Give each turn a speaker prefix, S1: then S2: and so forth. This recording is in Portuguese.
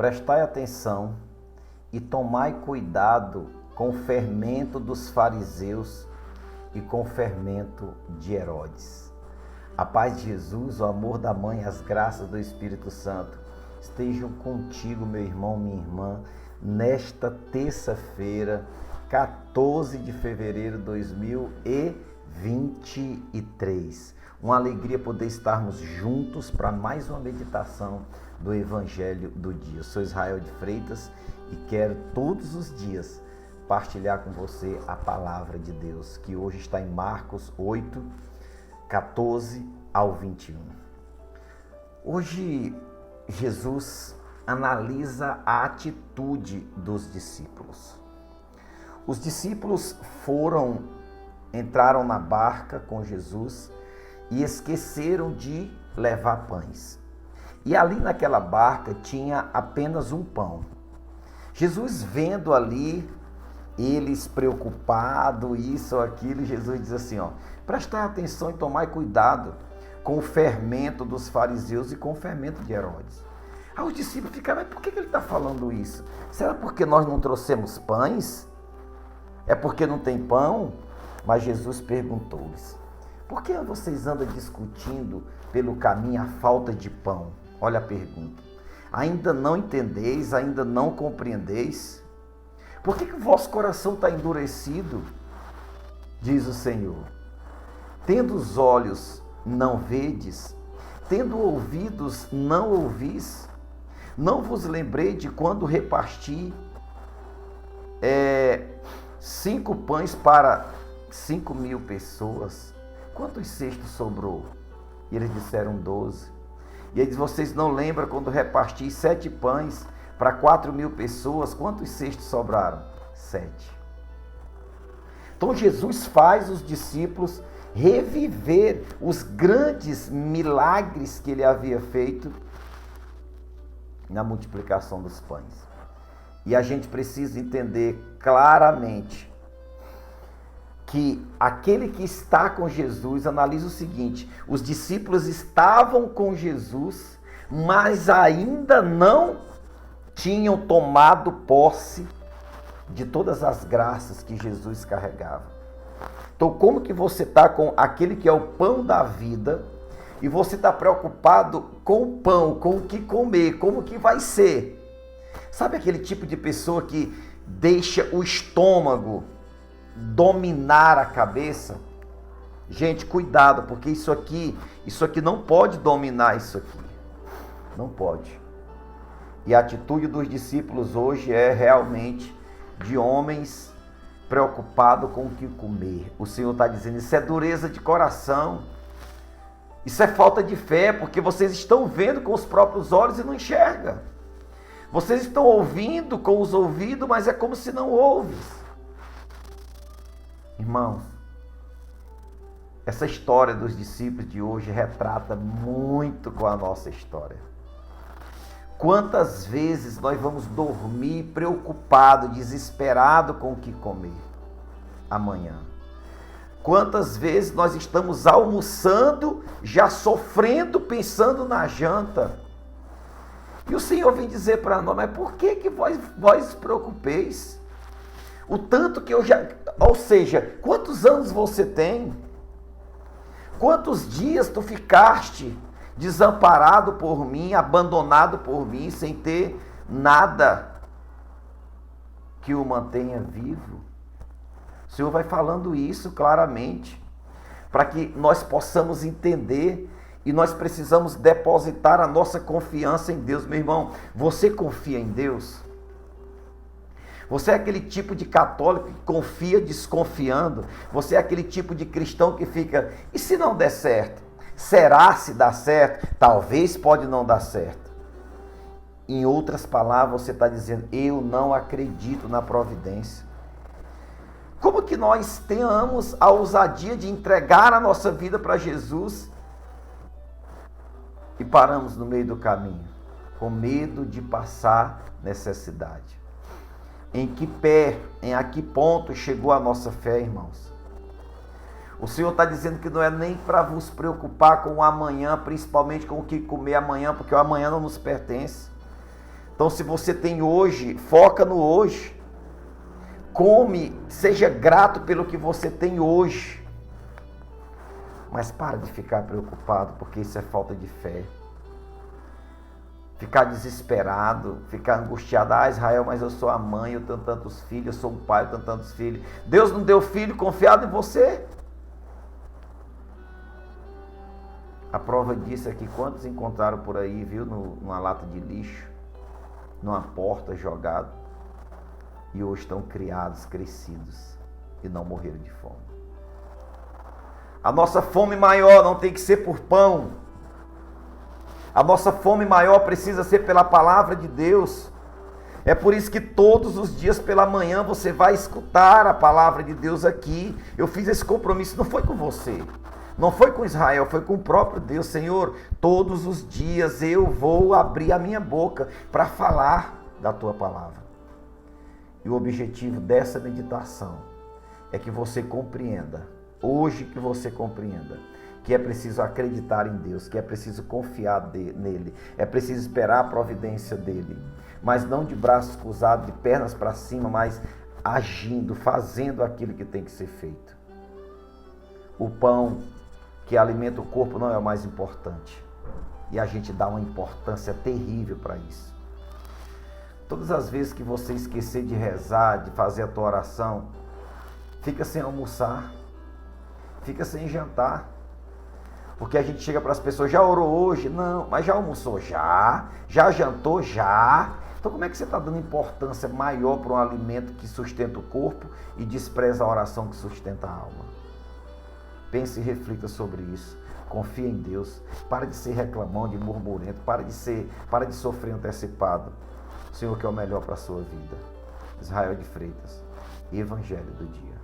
S1: Prestai atenção e tomai cuidado com o fermento dos fariseus e com o fermento de Herodes. A paz de Jesus, o amor da Mãe e as graças do Espírito Santo estejam contigo, meu irmão, minha irmã, nesta terça-feira, 14 de fevereiro de 2023. Uma alegria poder estarmos juntos para mais uma meditação do Evangelho do dia. Eu sou Israel de Freitas e quero todos os dias partilhar com você a palavra de Deus, que hoje está em Marcos 8, 14 ao 21. Hoje, Jesus analisa a atitude dos discípulos. Os discípulos entraram na barca com Jesus e esqueceram de levar pães. E ali naquela barca tinha apenas um pão. Jesus vendo ali, eles preocupados, isso ou aquilo, Jesus diz assim, prestai atenção e tomai cuidado com o fermento dos fariseus e com o fermento de Herodes. Aí os discípulos ficaram, mas por que ele está falando isso? Será porque nós não trouxemos pães? É porque não tem pão? Mas Jesus perguntou-lhes, por que vocês andam discutindo pelo caminho a falta de pão? Olha a pergunta. Ainda não entendeis, ainda não compreendeis? Por que o vosso coração está endurecido? Diz o Senhor. Tendo os olhos, não vedes? Tendo ouvidos, não ouvis? Não vos lembrei de quando reparti 5 pães para 5.000 pessoas? Quantos cestos sobrou? E eles disseram 12. E ele diz, vocês não lembram quando reparti 7 pães para 4.000 pessoas? Quantos cestos sobraram? 7. Então Jesus faz os discípulos reviver os grandes milagres que ele havia feito na multiplicação dos pães. E a gente precisa entender claramente que aquele que está com Jesus, analisa o seguinte, os discípulos estavam com Jesus, mas ainda não tinham tomado posse de todas as graças que Jesus carregava. Então, como que você está com aquele que é o pão da vida e você está preocupado com o pão, com o que comer, como que vai ser? Sabe aquele tipo de pessoa que deixa o estômago dominar a cabeça? Gente, cuidado, porque isso aqui não pode dominar isso aqui. Não pode. E a atitude dos discípulos hoje é realmente de homens preocupados com o que comer. O Senhor está dizendo, isso é dureza de coração. Isso é falta de fé, porque vocês estão vendo com os próprios olhos e não enxergam. Vocês estão ouvindo com os ouvidos, mas é como se não ouves. Irmãos, essa história dos discípulos de hoje retrata muito com a nossa história. Quantas vezes nós vamos dormir preocupado, desesperado com o que comer amanhã? Quantas vezes nós estamos almoçando, já sofrendo, pensando na janta? E o Senhor vem dizer para nós, mas por que vós vos preocupeis? O tanto que eu já... Ou seja, quantos anos você tem? Quantos dias tu ficaste desamparado por mim, abandonado por mim, sem ter nada que o mantenha vivo? O Senhor vai falando isso claramente, para que nós possamos entender, e nós precisamos depositar a nossa confiança em Deus. Meu irmão, você confia em Deus? Você é aquele tipo de católico que confia desconfiando? Você é aquele tipo de cristão que fica, e se não der certo? Será se dá certo? Talvez pode não dar certo. Em outras palavras, você está dizendo, eu não acredito na providência. Como que nós tenhamos a ousadia de entregar a nossa vida para Jesus e paramos no meio do caminho, com medo de passar necessidade? Em que ponto chegou a nossa fé, irmãos? O Senhor está dizendo que não é nem para vos preocupar com o amanhã, principalmente com o que comer amanhã, porque o amanhã não nos pertence. Então, se você tem hoje, foca no hoje. Come, seja grato pelo que você tem hoje. Mas para de ficar preocupado, porque isso é falta de fé. Ficar desesperado, ficar angustiado. Ah, Israel, mas eu sou a mãe, eu tenho tantos filhos, eu sou o pai, eu tenho tantos filhos. Deus não deu filho confiado em você? A prova disso é que quantos encontraram por aí, viu, numa lata de lixo, numa porta jogado, e hoje estão criados, crescidos, e não morreram de fome. A nossa fome maior não tem que ser por pão. A nossa fome maior precisa ser pela palavra de Deus. É por isso que todos os dias pela manhã você vai escutar a palavra de Deus aqui. Eu fiz esse compromisso, não foi com você, não foi com Israel, foi com o próprio Deus. Senhor, todos os dias eu vou abrir a minha boca para falar da tua palavra. E o objetivo dessa meditação é que você compreenda, hoje que você compreenda, que é preciso acreditar em Deus, que é preciso confiar nele, é preciso esperar a providência dele, mas não de braços cruzados, de pernas para cima, mas agindo, fazendo aquilo que tem que ser feito. O pão que alimenta o corpo não é o mais importante, e a gente dá uma importância terrível para isso. Todas as vezes que você esquecer de rezar, de fazer a tua oração, fica sem almoçar, fica sem jantar. Porque a gente chega para as pessoas, já orou hoje? Não, mas já almoçou? Já jantou? Já. Então como é que você está dando importância maior para um alimento que sustenta o corpo e despreza a oração que sustenta a alma? Pense e reflita sobre isso. Confia em Deus. Para de ser reclamão, de murmurento. Para de sofrer antecipado. O Senhor quer o melhor para a sua vida. Israel de Freitas, Evangelho do Dia.